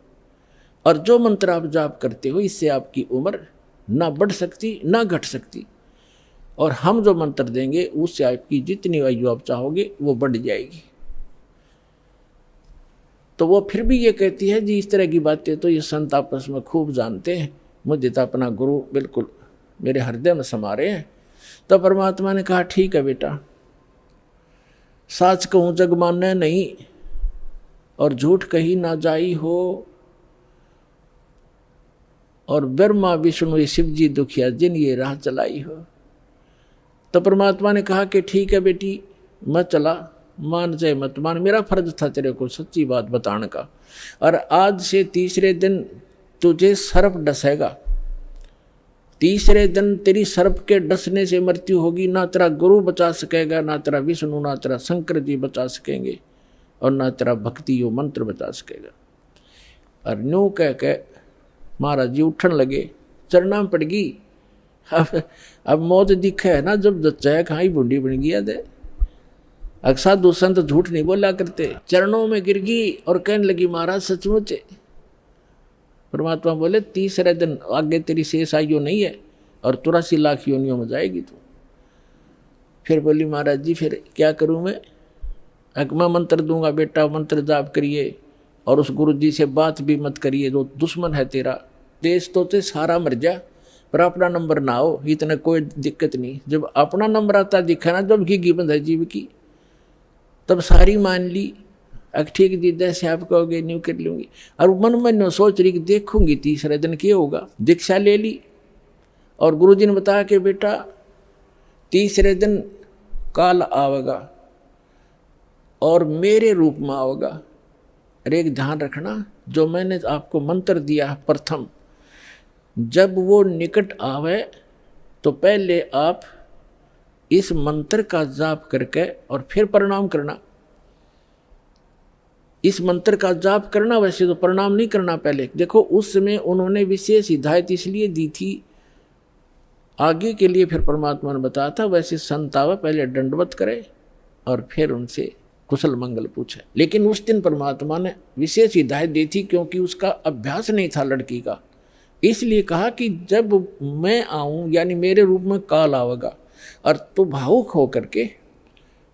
[SPEAKER 1] और जो मंत्र आप जाप करते हो इससे आपकी उम्र ना बढ़ सकती ना घट सकती, और हम जो मंत्र देंगे उससे आपकी जितनी आयु आप चाहोगे वो बढ़ जाएगी। तो वो फिर भी ये कहती है जी इस तरह की बातें तो ये संत आपस में खूब जानते हैं, मुझे तो अपना गुरु बिल्कुल मेरे हृदय में समा रहे हैं। तो परमात्मा ने कहा ठीक है बेटा, साच कहूँ जग माने नहीं और झूठ कही ना जाई हो, और ब्रह्मा विष्णु ये शिव जी दुखिया जिन ये राह चलाई हो। तो परमात्मा ने कहा कि ठीक है बेटी मैं चला, मान चाहे मत मान, मेरा फर्ज था तेरे को सच्ची बात बताने का। और आज से तीसरे दिन तुझे सर्प डसेगा, तीसरे दिन तेरी सर्प के डसने से मृत्यु होगी। ना तेरा गुरु बचा सकेगा, ना तेरा विष्णु, ना तेरा शंकर जी बचा सकेंगे, और ना तेरा भक्ति यो मंत्र बचा सकेगा। और न्यू कह के महाराज जी उठन लगे, चरना में पड़ गई। अब मौत दिखे है ना, जब जच्चा कहाँ ही बूढ़ी बन गया दे। साधु संत झूठ नहीं बोला करते। चरणों में गिर गई और कहने लगी महाराज सचमुच। परमात्मा बोले तीसरे दिन आगे तेरी शेष आयु नहीं है और 83 लाख योनियों में जाएगी तू। फिर बोली महाराज जी फिर क्या करूं मैं? मैं मंत्र दूंगा बेटा, मंत्र जाप करिए और उस गुरु जी से बात भी मत करिए, जो दुश्मन है तेरा। देश तो ते सारा मर जा पर अपना नंबर ना हो, इतना कोई दिक्कत नहीं। जब अपना नंबर आता दिखा ना, जब घी बंद है जीव की, तब सारी मान ली। ठीक जी जैसे आप कहोगे न्यू कर लूँगी। और मन में नो सोच रही कि देखूंगी तीसरे दिन क्या होगा। दीक्षा ले ली और गुरुजी ने बताया कि बेटा तीसरे दिन काल आवेगा और मेरे रूप में आवेगा। अरे एक ध्यान रखना, जो मैंने आपको मंत्र दिया प्रथम, जब वो निकट आवे तो पहले आप इस मंत्र का जाप करके और फिर प्रणाम करना। इस मंत्र का जाप करना, वैसे तो प्रणाम नहीं करना पहले। देखो उस समय उन्होंने विशेष हिदायत इसलिए दी थी आगे के लिए, फिर परमात्मा ने बताया था वैसे संत आवे पहले दंडवत करे और फिर उनसे कुशल मंगल पूछे। लेकिन उस दिन परमात्मा ने विशेष हिदायत दी थी क्योंकि उसका अभ्यास नहीं था लड़की का। इसलिए कहा कि जब मैं आऊं यानी मेरे रूप में काल आवेगा और तू भावुक होकर के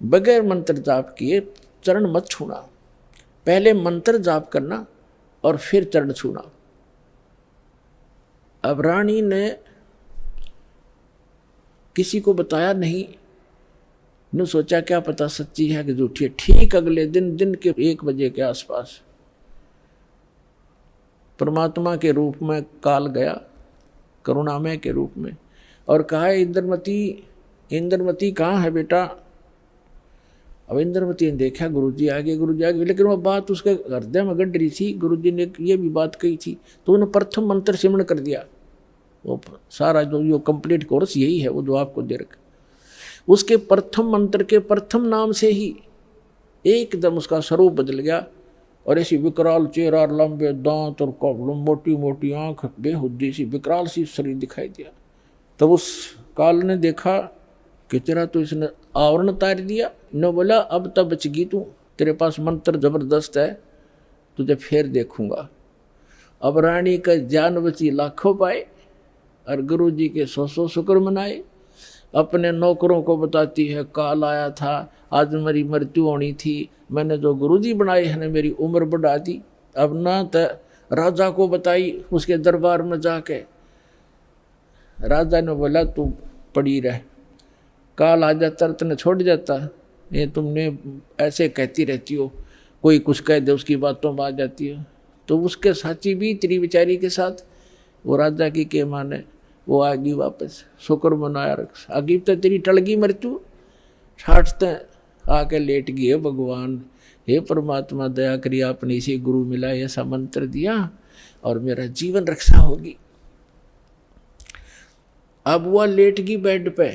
[SPEAKER 1] बगैर मंत्र जाप किए चरण मत छूना, पहले मंत्र जाप करना और फिर चरण छूना। अब रानी ने किसी को बताया नहीं, ने सोचा क्या पता सच्ची है कि झूठी है। ठीक अगले दिन के 1 बजे के आसपास परमात्मा के रूप में काल गया, करुणामय के रूप में, और कहा इंद्रमती कहाँ है बेटा? अब इंद्रमती ने देखा गुरुजी आगे, लेकिन वो बात उसके हृदय में गड़ रही थी। गुरुजी ने ये भी बात कही थी तो उन्होंने प्रथम मंत्र सिमरण कर दिया। वो सारा जो कंप्लीट कोर्स यही है वो जो आपको दे रखा। उसके प्रथम मंत्र के प्रथम नाम से ही एकदम उसका स्वरूप बदल गया और ऐसी विकराल चेहरा, लंबे दांत और मोटी मोटी आंख, बेहुद्दी सी विकराल सी शरीर दिखाई दिया। तब उस काल ने देखा कि तेरा तो इसने आवरण उतार दिया। न बोला अब तब बचगी तू, तेरे पास मंत्र जबरदस्त है, तुझे फिर देखूंगा। अब रानी का जान बची लाखों पाए और गुरु जी के 100 शुक्र मनाए। अपने नौकरों को बताती है काल आया था, आज मेरी मृत्यु होनी थी, मैंने जो गुरुजी बनाए हैं मेरी उम्र बढ़ा दी। अब ना तो राजा को बताई उसके दरबार में जाके। राजा ने बोला तू पड़ी रह, काल आ जाता तेने छोड़ जाता, ये तुमने ऐसे कहती रहती हो, कोई कुछ कह दे उसकी बातों में आ जाती हो। तो उसके साथी भी तेरी बेचारी के साथ वो राजा की के माने वो आ गई वापस, शुक्र मनाया रख। आगे तो तेरी टलगी मृत्यु, छाटते आके लेट गई है भगवान। हे परमात्मा दया करिए, आपने इसी गुरु मिला ऐसा मंत्र दिया और मेरा जीवन रक्षा होगी। अब वह लेट गई बेड पे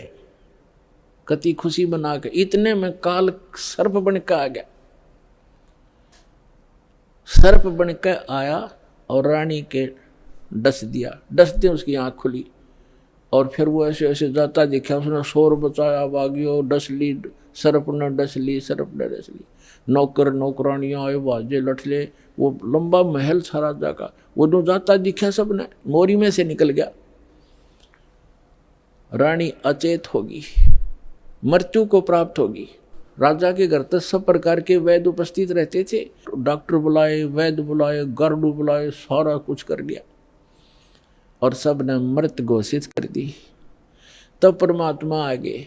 [SPEAKER 1] कति खुशी बना के, इतने में काल सर्प बन के आ गया। सर्प बन के आया और रानी के डस दिया, डसते उसकी आंख खुली और फिर वो ऐसे ऐसे जाता देखा, उसने शोर बचाया, भागियो, डस ली सर्प ने, डस ली सर्प ने, डस ली। नौकर नौकरानियां आए, बाजे लठले, वो लंबा महल था राजा का, वो जो जाता दिखा सबने, मोरी में से निकल गया। रानी अचेत होगी, मृत्यु को प्राप्त होगी। राजा के घर तक सब प्रकार के वैद्य उपस्थित रहते थे, डॉक्टर बुलाए, वैद्य बुलाए, गार्डू बुलाए, सारा कुछ कर दिया और सब ने मृत घोषित कर दी। तब परमात्मा आ गए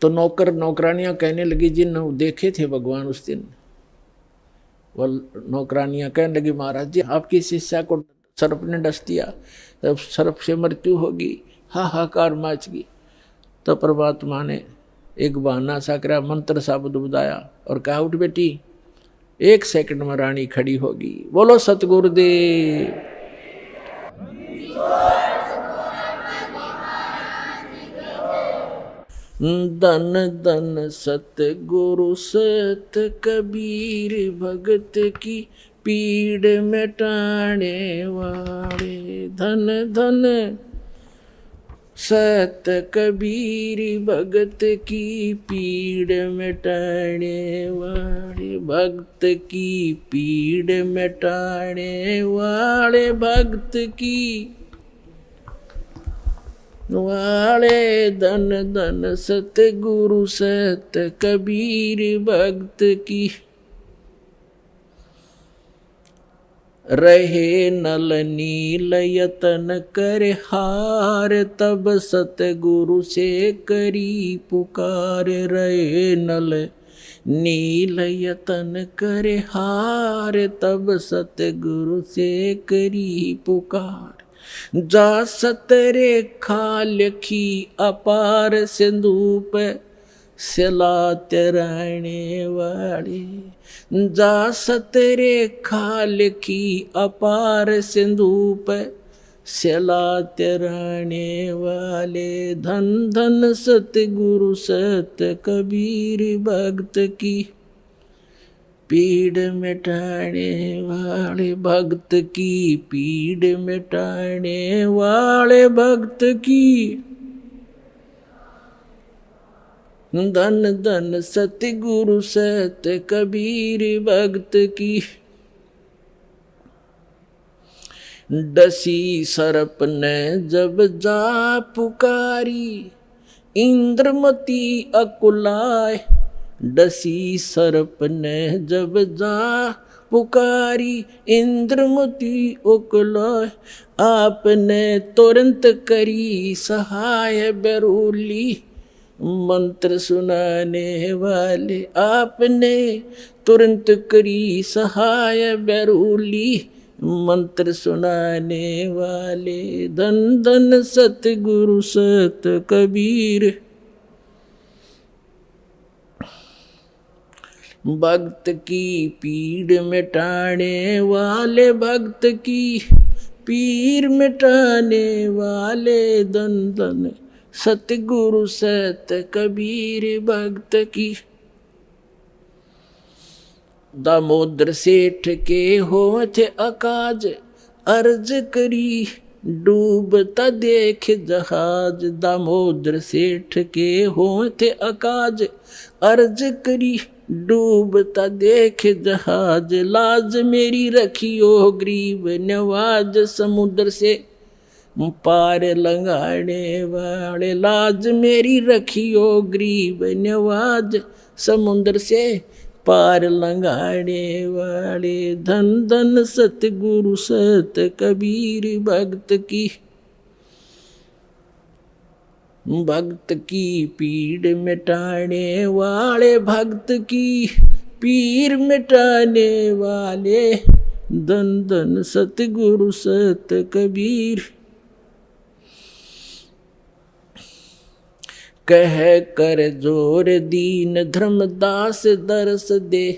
[SPEAKER 1] तो नौकर नौकरानियां कहने लगी, जिन देखे थे भगवान उस दिन, वो नौकरानियां कहने लगी, महाराज जी आपकी शिष्या को सर्प ने डस दिया, तब सर्प से मृत्यु होगी, हाहाकार मच गई। तो परमात्मा ने एक बहाना सा करा, मंत्र सा बुदाया और कहा, उठ बेटी, 1 सेकंड में रानी खड़ी होगी। बोलो सतगुरुदेव। धन धन सतगुरु सत कबीर, भगत की पीड़ मिटाने वाले। धन धन सत कबीर, भगत की पीड़ मिटाने वाले। भक्त की पीड़ मिटाने वाले, भक्त की वाले। धन धन सतगुरु सत कबीर, भक्त की। रहे नल नील यतन कर हार, तब सतगुरु से करी पुकार। रहे नल नील यतन कर हार, तब सतगुरु से करी पुकार। जा सतरेखा लिखी अपार, सिंधु पे सिला तराने वाले। जा सतरेखा लिखी अपार, सिंधु पे सिला तराने वाले। धन धन सतगुरु सत कबीर, भक्त की पीड़ मिटाने वाले। भक्त की पीड़ मिटाने वाले, भक्त की। धन धन सतगुरु सत कबीर, भक्त की। डसी सर्प ने जब जा पुकारी, इंद्रमती अकुलाए। डसी सर्प ने जब जा पुकारी, इंद्रमती अकुलाए। आपने तुरंत करी सहाय बेरूली, मंत्र सुनाने वाले। आपने तुरंत करी सहाय बेरूली, मंत्र सुनाने वाले। धन धन सतगुरु सत कबीर, भक्त की पीड़ मिटाने वाले। भक्त की पीड़ मिटाने वाले। धन धन सतगुरु सत कबीर, भक्त की। दामोदर सेठ के होठ अकाज, अर्ज करी डूबता देख जहाज। दामोदर सेठ के होठ अकाज, अर्ज करी डूबता देख जहाज। लाज मेरी रखियो गरीब नवाज, समुद्र से पार लंघाने वाले। लाज मेरी रखियो गरीब नवाज, समुद्र से पार लंघाने वाले। धन धन सतगुरु सत कबीर, भक्त की भक्त की पीड़ मिटाने वाले। भक्त की पीड़ मिटाने वाले। धन धन सतगुरु सत कबीर। कह कर जोर दीन धर्मदास, दरस दे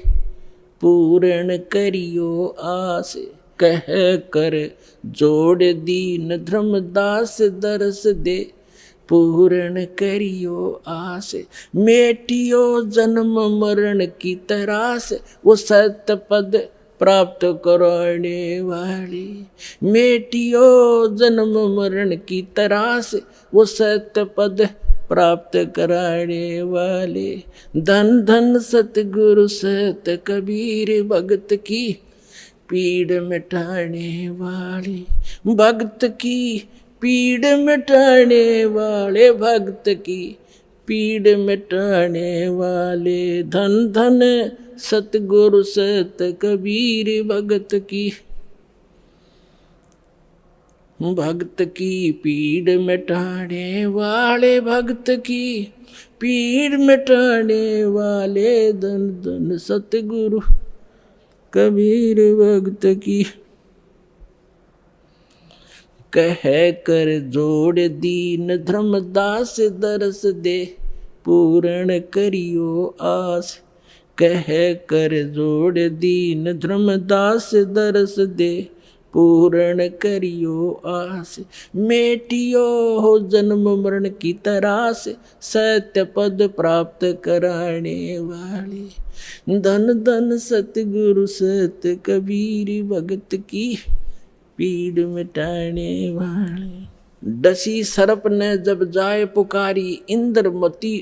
[SPEAKER 1] पूर्ण करियो आस। कह कर जोड़ दीन धर्मदास दरस दे पूर्ण करियो आस। मेटियो जन्म मरण की तरास वो सत्य पद प्राप्त कराने वाले। मेटियो जन्म मरण की तरास वो सत्य पद प्राप्त कराने वाले। धन धन सतगुरु सत कबीर भगत की पीड़ मिटाने वाले। भगत की पीड़ मिटाने वाले, भक्त की पीड़ मिटाने वाले। धन धन सतगुरु सत कबीर भगत की, भक्त की पीड़ मिटाने वाले, भक्त की पीड़ मिटाने वाले। धन धन सतगुरु कबीर भक्त की। कह कर जोड़ दीन धर्मदास दरस दे पूर्ण करियो आस। कह कर जोड़ दीन धर्मदास दरस दे पूर्ण करियो आस। मेटियो हो जन्म मरण की तरास सत्य पद प्राप्त कराने वाले। धन धन सतगुरु सत कबीर भगत की पीड़ मिटाने वाले। डसी सर्प ने जब जाए पुकारी इंद्रमती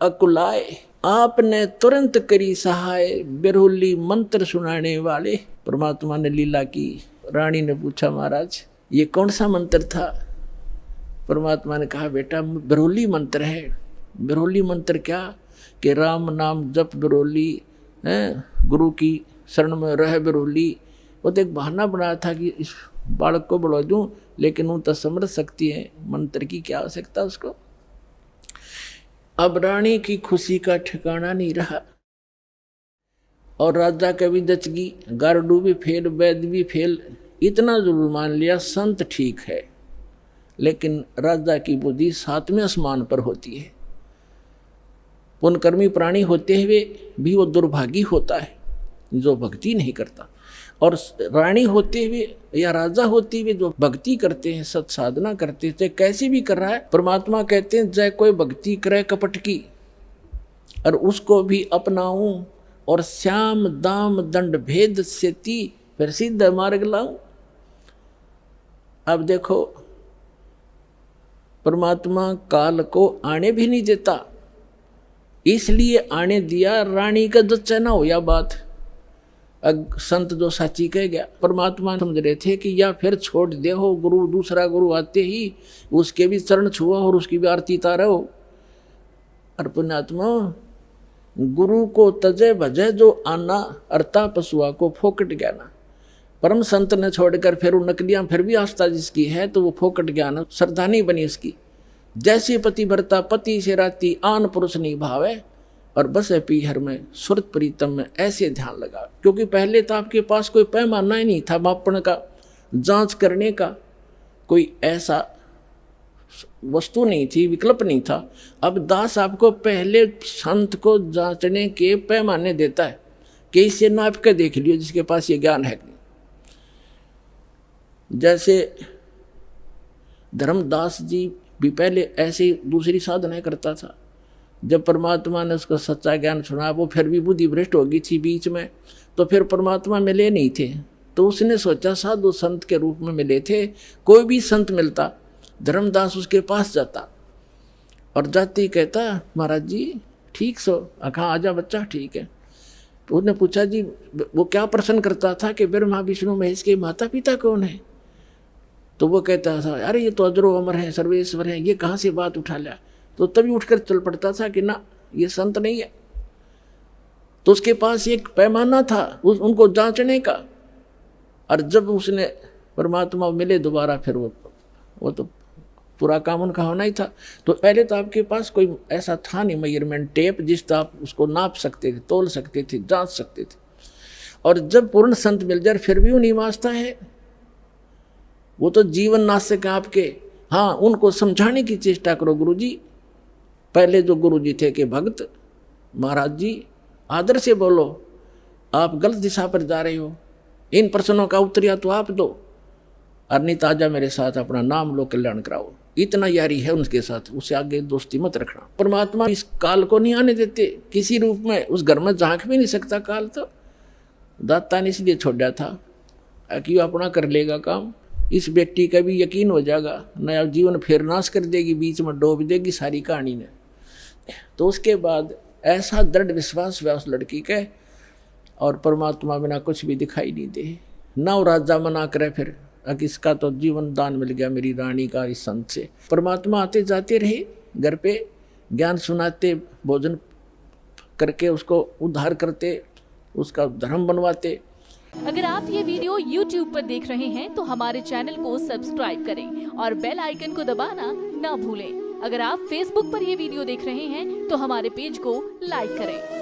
[SPEAKER 1] अकुलाए। आपने तुरंत करी सहाय बिरहुली मंत्र सुनाने वाले। परमात्मा ने लीला की। रानी ने पूछा महाराज ये कौन सा मंत्र था? परमात्मा ने कहा बेटा बिरहुली मंत्र है। बिरहुली मंत्र क्या कि राम नाम जप बिरहुली, गुरु की शरण में रह बिरहुली। वो तो एक बहाना बनाया था कि इस बालक को बढ़ा दूं, लेकिन वो तो समझ सकती है मंत्र की क्या आवश्यकता उसको। अब रानी की खुशी का ठिकाना नहीं रहा और राजा का भी दचगी, गारडू भी फेल, वैद्य भी फेल। इतना जरूर मान लिया संत ठीक है, लेकिन राजा की बुद्धि 7वें आसमान पर होती है। पुण्यकर्मी प्राणी होते हुए भी वो दुर्भागी होता है जो भक्ति नहीं करता, और रानी होते हुए या राजा होते हुए जो भक्ति करते हैं, सत साधना करते हैं, चाहे कैसे भी कर रहा है। परमात्मा कहते हैं चाहे कोई भक्ति करे कपट की और उसको भी अपनाऊं और श्याम दाम दंड भेद से ती फिर सिद्ध मार्ग लाऊं। अब देखो परमात्मा काल को आने भी नहीं देता, इसलिए आने दिया रानी का जच्चा ना हो। या बात संत जो साची कह गया, परमात्मा समझ रहे थे कि या फिर छोड़ दे हो गुरु, दूसरा गुरु आते ही उसके भी चरण छुआ और उसकी भी आरती तारा हो। और पुण्यात्मा गुरु को तजे भजे जो आना, अर्ता पशुआ को फोकट ज्ञाना। परम संत ने छोड़कर फिर वो नकलियां फिर भी आस्था जिसकी है तो वो फोकट ज्ञान श्रद्धा नहीं बनी उसकी। जैसे पति भरता पति से राती आन पुरुष नहीं भावे और बस है पीहर में सुरत प्रीतम में ऐसे ध्यान लगा। क्योंकि पहले तो आपके पास कोई पैमाना ही नहीं था मापन का, जांच करने का कोई ऐसा वस्तु नहीं थी, विकल्प नहीं था। अब दास आपको पहले संत को जांचने के पैमाने देता है कि इसे नाप के देख लियो जिसके पास ये ज्ञान है। जैसे धर्मदास जी भी पहले ऐसे दूसरी साधना करता था। जब परमात्मा ने उसको सच्चा ज्ञान सुना, वो फिर भी बुद्धि भ्रष्ट हो गई थी बीच में, तो फिर परमात्मा मिले नहीं थे। तो उसने सोचा साधु संत के रूप में मिले थे, कोई भी संत मिलता धर्मदास उसके पास जाता और जाते ही कहता महाराज जी ठीक सो, कहाँ आजा बच्चा ठीक है। तो उसने पूछा जी वो क्या प्रश्न करता था कि ब्रह्मा विष्णु महेश के माता पिता कौन है? तो वो कहता था अरे ये तो अजरो अमर है, सर्वेश्वर है, ये कहाँ से बात उठा लिया। तो तभी उठकर चल पड़ता था कि ना ये संत नहीं है। तो उसके पास एक पैमाना था उनको जांचने का। और जब उसने परमात्मा मिले दोबारा, फिर वो तो पूरा काम उनका होना ही था। तो पहले तो आपके पास कोई ऐसा था नहीं मेजरमेंट टेप जिससे आप उसको नाप सकते थे, तोल सकते थे, जांच सकते थे। और जब पूर्ण संत मिल जाए फिर भी वो नहीं वास्ता है, वो तो जीवन नाशक है आपके। हाँ, उनको समझाने की चेष्टा करो गुरु जी। पहले जो गुरु जी थे कि भक्त महाराज जी आदर से बोलो, आप गलत दिशा पर जा रहे हो, इन प्रश्नों का उत्तर या तो आप दो और नहीं ताजा मेरे साथ अपना नाम लो, कल्याण कराओ। इतना यारी है उनके साथ, उससे आगे दोस्ती मत रखना। परमात्मा इस काल को नहीं आने देते किसी रूप में, उस घर में झांक भी नहीं सकता काल। तो दाता ने इसलिए छोड़ा था कि अपना कर लेगा काम। इस व्यक्ति का भी यकीन हो जाएगा, नया जीवन फिर नाश कर देगी, बीच में डूब देगी सारी कहानी ने। तो उसके बाद ऐसा दृढ़ विश्वास हुआ उस लड़की के, और परमात्मा बिना कुछ भी दिखाई नहीं दे। ना वो राजा मना करे फिर, इसका तो जीवन दान मिल गया मेरी रानी का इस संत से। परमात्मा आते जाते रहे घर पे, ज्ञान सुनाते, भोजन करके उसको उद्धार करते, उसका धर्म बनवाते।
[SPEAKER 2] अगर आप ये वीडियो YouTube पर देख रहे हैं तो हमारे चैनल को सब्सक्राइब करें और बेल आइकन को दबाना ना भूलें। अगर आप Facebook पर ये वीडियो देख रहे हैं तो हमारे पेज को लाइक करें।